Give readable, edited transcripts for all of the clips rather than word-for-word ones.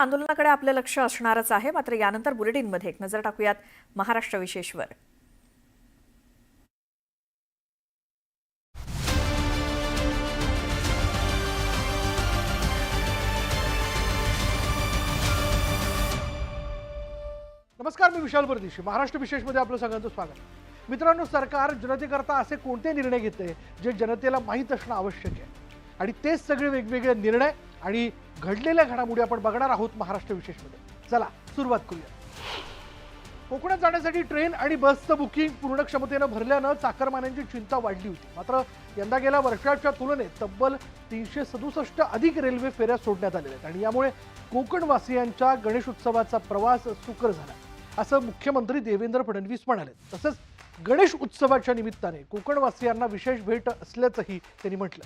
आंदोलनाकडे आपलं लक्ष असणारच आहे. मात्र यानंतर बुलेटिनमध्ये एक नजर टाकूयात महाराष्ट्र विशेषवर. नमस्कार, मी विशाल परदेशी. महाराष्ट्र विशेषमध्ये आपलं सगळ्यांचं स्वागत. मित्रांनो, सरकार जनतेकरता असे कोणते निर्णय घेते जे जनतेला माहीत असणं आवश्यक आहे, आणि तेच सगळे वेगवेगळे निर्णय आणि घडलेल्या घडामोडी आपण बघणार आहोत महाराष्ट्र विशेषमध्ये. चला सुरुवात करूया. कोकणात जाण्यासाठी ट्रेन आणि बसचं बुकिंग पूर्ण क्षमतेनं भरल्यानं चाकरमान्यांची चिंता वाढली होती. मात्र यंदा गेल्या वर्षाच्या तुलनेत तब्बल 367 अधिक रेल्वे फेऱ्या सोडण्यात आलेल्या आहेत आणि यामुळे कोकणवासियांच्या गणेश उत्सवाचा प्रवास सुकर झाला, असं मुख्यमंत्री देवेंद्र फडणवीस म्हणाले. तसंच गणेश उत्सवाच्या निमित्ताने कोकणवासियांना विशेष भेट असल्याचंही त्यांनी म्हटलं.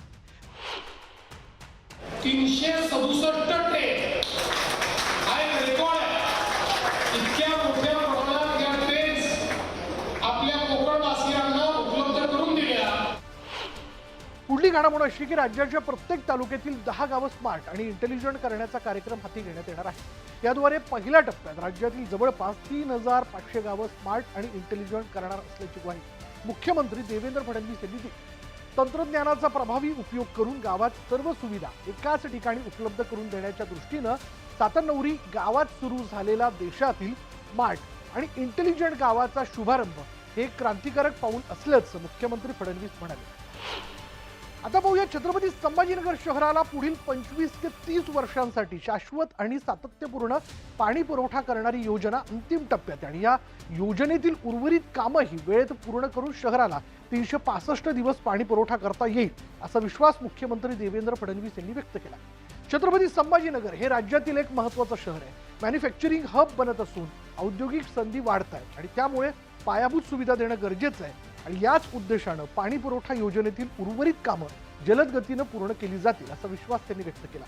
367 ट्रेन हा एक रेकॉर्ड आहे. इतक्या मोठ्या प्रमाणात या ट्रेन्स आपल्या कोकणवासियांना उपलब्ध करून दिल्या. पुढली घडामोड अशी की राज्याच्या प्रत्येक तालुक्यातील 10 गावं स्मार्ट आणि इंटेलिजंट करण्याचा कार्यक्रम हाती घेण्यात येणार आहे. याद्वारे पहिल्या टप्प्यात राज्यातील जवळपास 3500 गावं स्मार्ट आणि इंटेलिजंट करणार असल्याची ग्वाही मुख्यमंत्री देवेंद्र फडणवीस यांनी दिली. तंत्रज्ञानाचा प्रभावी उपयोग करून गावात सर्व सुविधा एकाच ठिकाणी उपलब्ध करून देण्याच्या दृष्टीनं सातनौरी गावात सुरू झालेला देशातील स्मार्ट आणि इंटेलिजंट गावाचा शुभारंभ हे क्रांतिकारक पाऊल असल्याचं मुख्यमंत्री फडणवीस म्हणाले. आता पाहूया, छत्रपती संभाजीनगर शहराला पुढील 25 ते 30 वर्षांसाठी शाश्वत आणि सातत्यपूर्ण पाणी पुरवठा करणारी योजना अंतिम टप्प्यात, आणि या योजनेतील उर्वरित कामंही वेळेत पूर्ण करून शहराला 365 दिवस पाणी पुरवठा करता येईल, असा विश्वास मुख्यमंत्री देवेंद्र फडणवीस यांनी व्यक्त केला. छत्रपती संभाजीनगर हे राज्यातील एक महत्त्वाचं शहर आहे. मॅन्युफॅक्चरिंग हब बनत असून औद्योगिक संधी वाढत आहेत आणि त्यामुळे पायाभूत सुविधा देणं गरजेचं आहे, आणि याच उद्देशानं पाणी पुरवठा योजनेतील उर्वरित कामं जलद गतीनं पूर्ण केली जातील, असा विश्वास त्यांनी व्यक्त केला.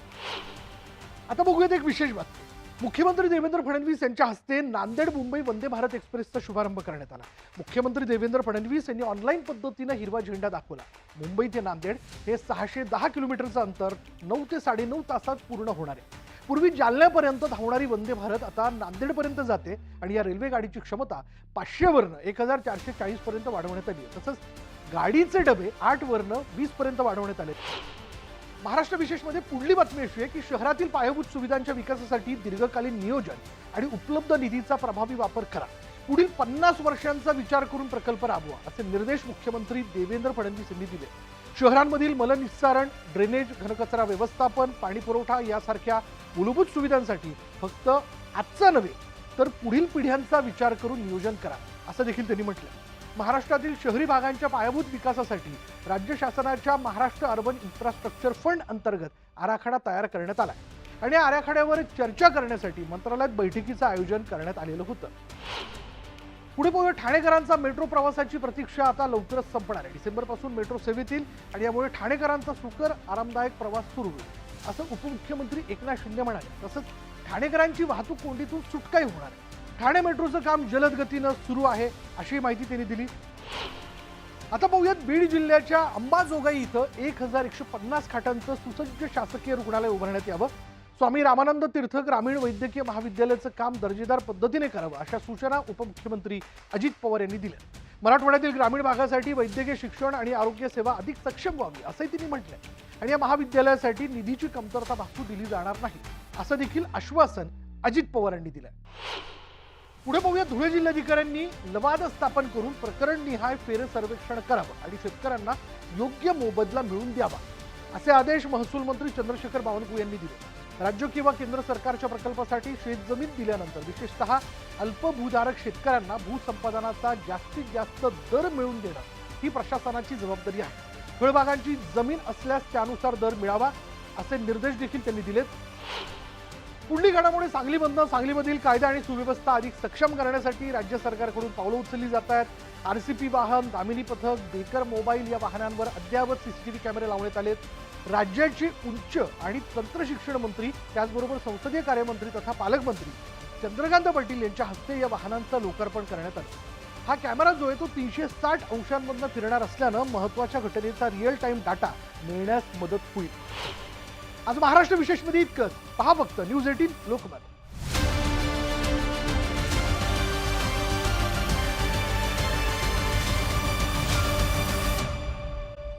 आता बघूयात एक विशेष बातमी. मुख्यमंत्री देवेंद्र फडणवीस यांच्या हस्ते नांदेड मुंबई वंदे भारत एक्सप्रेसचा शुभारंभ करण्यात आला. मुख्यमंत्री देवेंद्र फडणवीस यांनी ऑनलाईन पद्धतीनं हिरवा झेंडा दाखवला. मुंबई ते नांदेड हे 610 किलोमीटरचं अंतर 9 ते 9.5 तासात पूर्ण होणार आहे. पूर्वी जालन्यापर्यंत धावणारी वंदे भारत आता नांदेडपर्यंत जाते, आणि या रेल्वे गाडीची क्षमता 500 वरनं 1440 पर्यंत वाढवण्यात आली आहे. तसंच गाडीचे डबे 8 वरनं 20 पर्यंत वाढवण्यात आले. महाराष्ट्र विशेषमध्ये पुढली बातमी अशी आहे की शहरातील पायाभूत सुविधांच्या विकासासाठी दीर्घकालीन नियोजन आणि उपलब्ध निधीचा प्रभावी वापर करा. पुढील 50 वर्षांचा विचार करून प्रकल्प राबवा, असे निर्देश मुख्यमंत्री देवेंद्र फडणवीस यांनी दिले. शहरांमधील मलनिस्सारण, ड्रेनेज, घनकचरा व्यवस्थापन, पाणी पुरवठा यासारख्या मूलभूत सुविधांसाठी फक्त आजचा नव्हे तर पुढील पिढ्यांचा विचार करून नियोजन करा, असं देखील त्यांनी म्हटलं. महाराष्ट्रातील शहरी भागांच्या पायाभूत विकासासाठी राज्य शासनाच्या महाराष्ट्र अर्बन इन्फ्रास्ट्रक्चर फंड अंतर्गत आराखडा तयार करण्यात आला, आणि या आराखड्यावर चर्चा करण्यासाठी मंत्रालयात बैठकीचं आयोजन करण्यात आलेलं होतं. पुढे पाहूया, ठाणेकरांचा मेट्रो प्रवासाची प्रतीक्षा आता लवकरच संपणार आहे. डिसेंबरपासून मेट्रो सेवेत येईल आणि यामुळे ठाणेकरांचा सुकर आरामदायक प्रवास सुरू होईल, असं उपमुख्यमंत्री एकनाथ शिंदे म्हणाले. तसंच ठाणेकरांची वाहतूक कोंडीतून सुटकाही होणार आहे. ठाणे मेट्रोचं काम जलद गतीनं सुरू आहे, अशी माहिती त्यांनी दिली. आता पाहूयात, बीड जिल्ह्याच्या अंबाजोगाई इथं 1150 खाटांचं सुसज्ज शासकीय रुग्णालय उभारण्यात यावं. स्वामी रामानंद तीर्थ ग्रामीण वैद्यकीय महाविद्यालयाचं काम दर्जेदार पद्धतीने करावं, अशा सूचना उपमुख्यमंत्री अजित पवार यांनी दिल्या. मराठवाड्यातील ग्रामीण भागासाठी वैद्यकीय शिक्षण आणि आरोग्य सेवा अधिक सक्षम व्हावी, असंही त्यांनी म्हटलंय, आणि या महाविद्यालयासाठी निधीची कमतरता भासू दिली जाणार नाही, असं देखील आश्वासन अजित पवार यांनी दिलंय. पुढे पाहूया, धुळे जिल्हाधिकाऱ्यांनी लवाद स्थापन करून प्रकरण निहाय फेर सर्वेक्षण करावं आणि शेतकऱ्यांना योग्य मोबदला मिळवून द्यावा, असे आदेश महसूल मंत्री चंद्रशेखर बावनकुळे यांनी दिले. राज्य किंवा केंद्र सरकारच्या प्रकल्पासाठी शेतजमीन दिल्यानंतर विशेषतः अल्पभूधारक शेतकऱ्यांना भूसंपादनाचा जास्तीत जास्त दर मिळवून देणं ही प्रशासनाची जबाबदारी आहे. फळबागांची जमीन असल्यास त्यानुसार दर मिळावा, असे निर्देश देखील त्यांनी दिलेत. पुढली घडामोडी सांगलीमधनं. सांगलीमधील कायदा आणि सुव्यवस्था अधिक सक्षम करण्यासाठी राज्य सरकारकडून पावलं उचलली जात आहेत. RCP वाहन, दामिनी पथक, बेकर मोबाईल या वाहनांवर अद्ययावत CCTV कॅमेरे लावण्यात आलेत. राज्याचे उच्च आणि तंत्रशिक्षण मंत्री, त्याचबरोबर संसदीय कार्यमंत्री तथा पालकमंत्री चंद्रकांत पाटील यांच्या हस्ते या वाहनांचं लोकार्पण करण्यात आलं. हा कॅमेरा जो आहे तो 360 अंशांमधनं फिरणार असल्यानं महत्त्वाच्या घटनेचा रिअल टाइम डाटा मिळण्यास मदत होईल. आज महाराष्ट्र विशेषमध्ये इतकंच. पहा फक्त न्यूज 18 लोकमत.